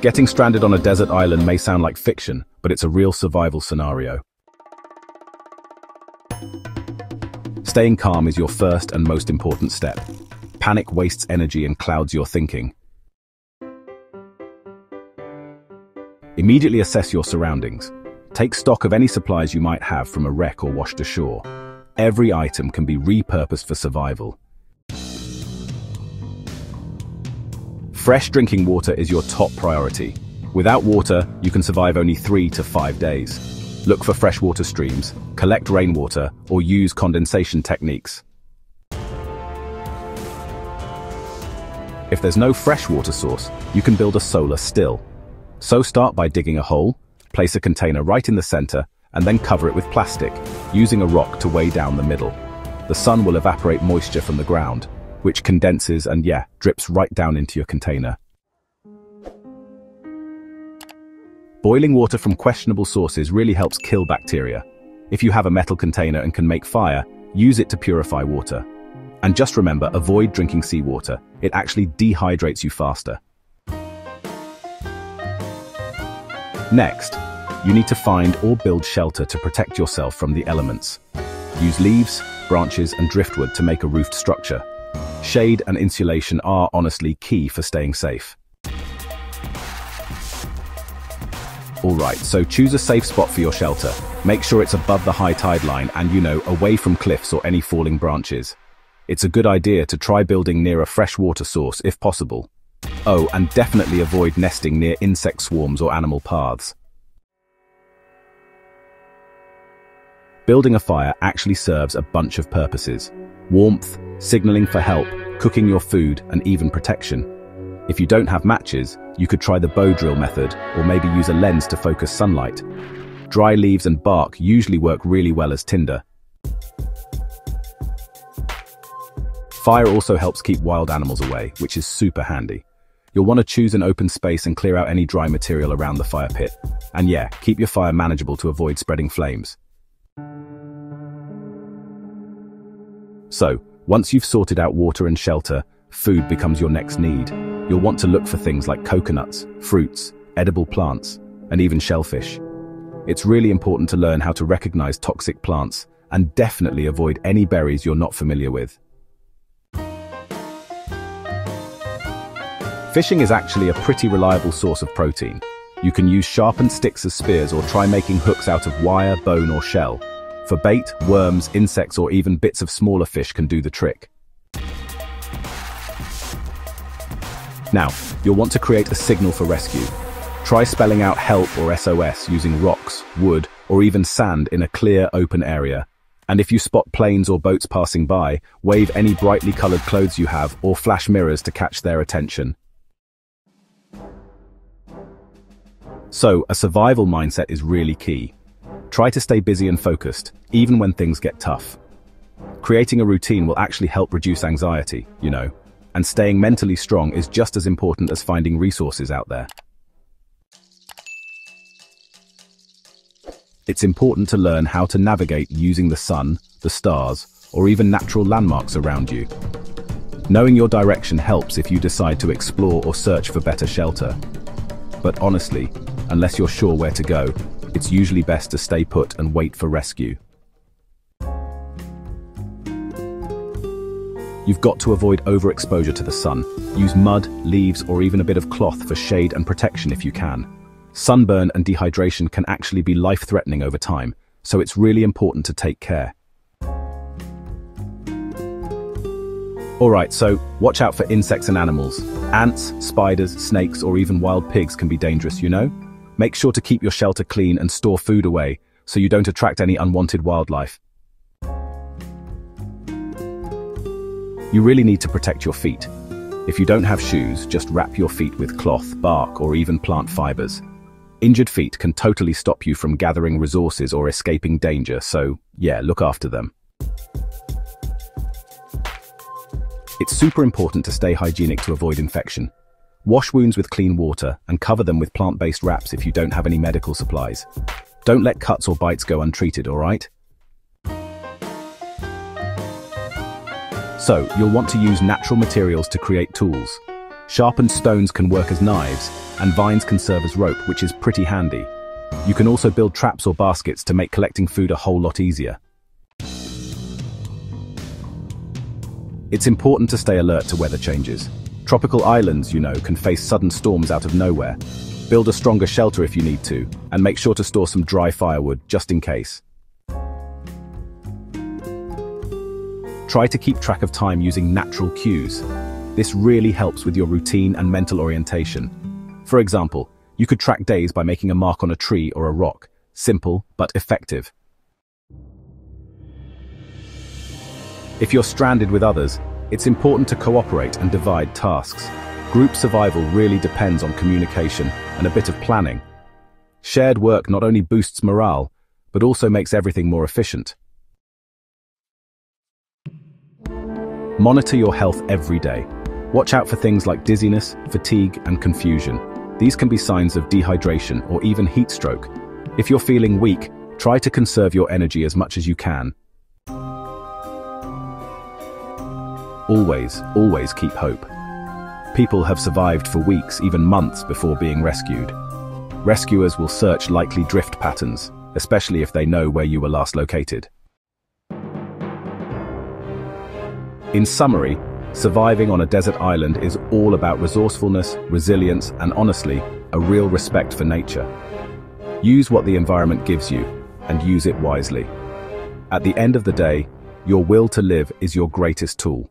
Getting stranded on a desert island may sound like fiction, but it's a real survival scenario. Staying calm is your first and most important step. Panic wastes energy and clouds your thinking. Immediately assess your surroundings. Take stock of any supplies you might have from a wreck or washed ashore. Every item can be repurposed for survival. Fresh drinking water is your top priority. Without water, you can survive only 3 to 5 days. Look for freshwater streams, collect rainwater, or use condensation techniques. If there's no freshwater source, you can build a solar still. So start by digging a hole, place a container right in the center, and then cover it with plastic, using a rock to weigh down the middle. The sun will evaporate moisture from the ground, which condenses and drips right down into your container. Boiling water from questionable sources really helps kill bacteria. If you have a metal container and can make fire, use it to purify water. And just remember, avoid drinking seawater. It actually dehydrates you faster. Next, you need to find or build shelter to protect yourself from the elements. Use leaves, branches, and driftwood to make a roofed structure. Shade and insulation are honestly key for staying safe. Alright, so choose a safe spot for your shelter. Make sure it's above the high tide line and, away from cliffs or any falling branches. It's a good idea to try building near a fresh water source if possible. Oh, and definitely avoid nesting near insect swarms or animal paths. Building a fire actually serves a bunch of purposes. Warmth, signaling for help, cooking your food, and even protection. If you don't have matches, you could try the bow drill method, or maybe use a lens to focus sunlight. Dry leaves and bark usually work really well as tinder. Fire also helps keep wild animals away, which is super handy. You'll want to choose an open space and clear out any dry material around the fire pit. And keep your fire manageable to avoid spreading flames. So, once you've sorted out water and shelter, food becomes your next need. You'll want to look for things like coconuts, fruits, edible plants, and even shellfish. It's really important to learn how to recognize toxic plants and definitely avoid any berries you're not familiar with. Fishing is actually a pretty reliable source of protein. You can use sharpened sticks as spears or try making hooks out of wire, bone, or shell. For bait, worms, insects, or even bits of smaller fish can do the trick. Now, you'll want to create a signal for rescue. Try spelling out help or SOS using rocks, wood, or even sand in a clear, open area. And if you spot planes or boats passing by, wave any brightly colored clothes you have or flash mirrors to catch their attention. So, a survival mindset is really key. Try to stay busy and focused, even when things get tough. Creating a routine will actually help reduce anxiety, and staying mentally strong is just as important as finding resources out there. It's important to learn how to navigate using the sun, the stars, or even natural landmarks around you. Knowing your direction helps if you decide to explore or search for better shelter. But honestly, unless you're sure where to go, it's usually best to stay put and wait for rescue. You've got to avoid overexposure to the sun. Use mud, leaves, or even a bit of cloth for shade and protection if you can. Sunburn and dehydration can actually be life-threatening over time, so it's really important to take care. Alright, so watch out for insects and animals. Ants, spiders, snakes, or even wild pigs can be dangerous, Make sure to keep your shelter clean and store food away, so you don't attract any unwanted wildlife. You really need to protect your feet. If you don't have shoes, just wrap your feet with cloth, bark, or even plant fibers. Injured feet can totally stop you from gathering resources or escaping danger, so look after them. It's super important to stay hygienic to avoid infection. Wash wounds with clean water and cover them with plant-based wraps if you don't have any medical supplies. Don't let cuts or bites go untreated, alright? So, you'll want to use natural materials to create tools. Sharpened stones can work as knives, and vines can serve as rope, which is pretty handy. You can also build traps or baskets to make collecting food a whole lot easier. It's important to stay alert to weather changes. Tropical islands, can face sudden storms out of nowhere. Build a stronger shelter if you need to, and make sure to store some dry firewood just in case. Try to keep track of time using natural cues. This really helps with your routine and mental orientation. For example, you could track days by making a mark on a tree or a rock. Simple, but effective. If you're stranded with others, it's important to cooperate and divide tasks. Group survival really depends on communication and a bit of planning. Shared work not only boosts morale, but also makes everything more efficient. Monitor your health every day. Watch out for things like dizziness, fatigue, and confusion. These can be signs of dehydration or even heat stroke. If you're feeling weak, try to conserve your energy as much as you can. Always keep hope. People have survived for weeks, even months, before being rescued. Rescuers will search likely drift patterns, especially if they know where you were last located. In summary, surviving on a desert island is all about resourcefulness, resilience, and honestly, a real respect for nature. Use what the environment gives you, and use it wisely. At the end of the day, your will to live is your greatest tool.